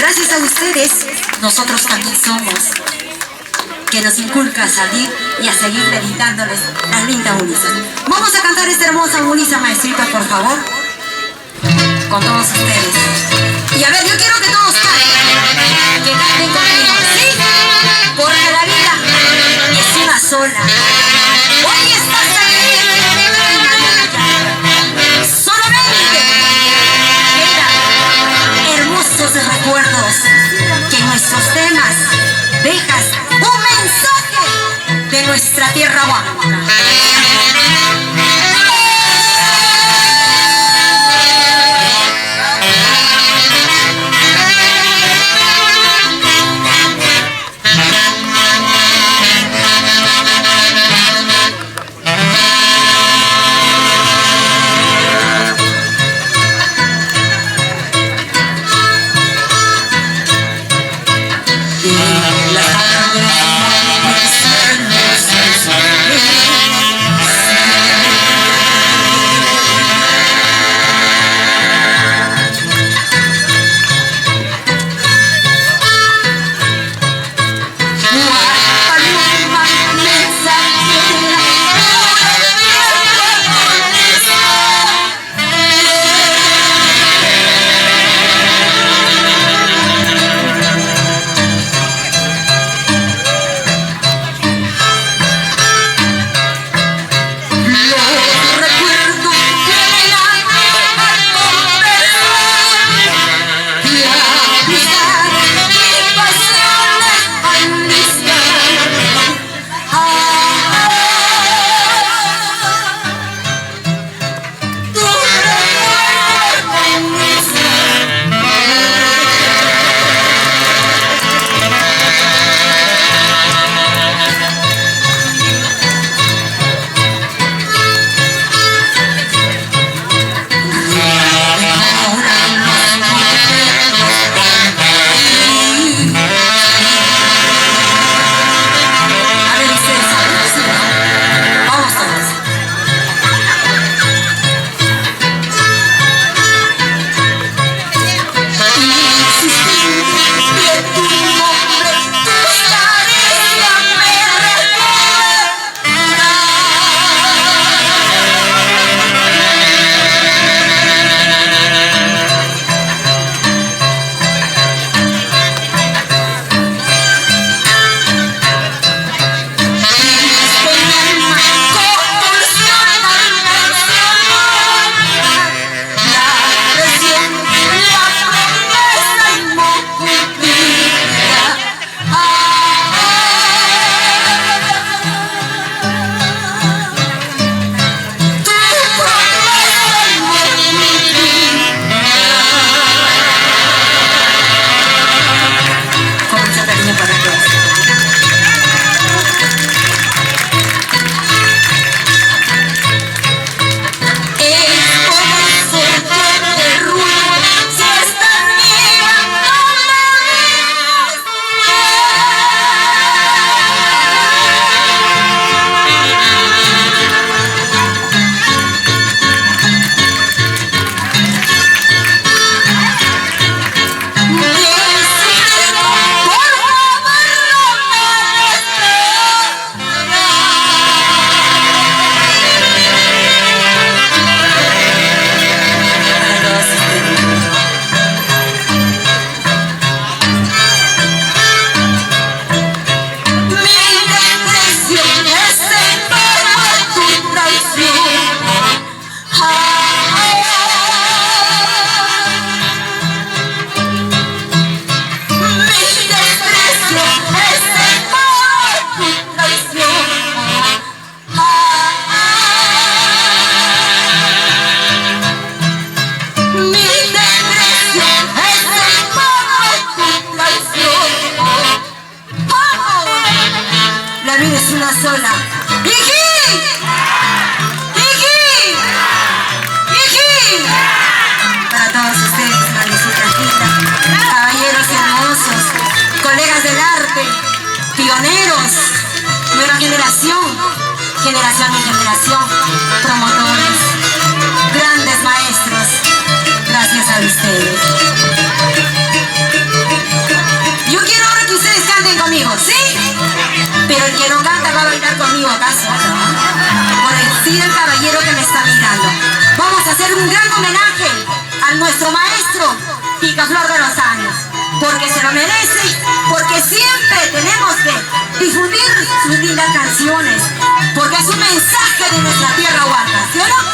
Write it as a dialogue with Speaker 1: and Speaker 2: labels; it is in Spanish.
Speaker 1: Gracias a ustedes, nosotros también somos, que nos inculca a salir y a seguir meditándoles la linda Ulisa. Vamos a cantar esta hermosa Ulisa, maestrita, por favor, con todos ustedes. Y a ver, yo quiero que todos canten conmigo, ¿sí? Porque la vida es una sola. Hoy estás aquí, solamente queda hermosos recuerdos que en nuestros temas dejas un mensaje de nuestra tierra huanca. Sola. ¡Iji! ¡Iji! ¡Iji! Para todos ustedes, Marisita Gita, caballeros hermosos, colegas del arte, pioneros, nueva generación, generación y generación, promotores, grandes maestros, gracias a ustedes. el caballero que me está mirando. Vamos a hacer un gran homenaje a nuestro maestro Picaflor de los Años, porque se lo merece, porque siempre tenemos que difundir sus lindas canciones, porque es un mensaje de nuestra tierra huarca, ¿sí o no?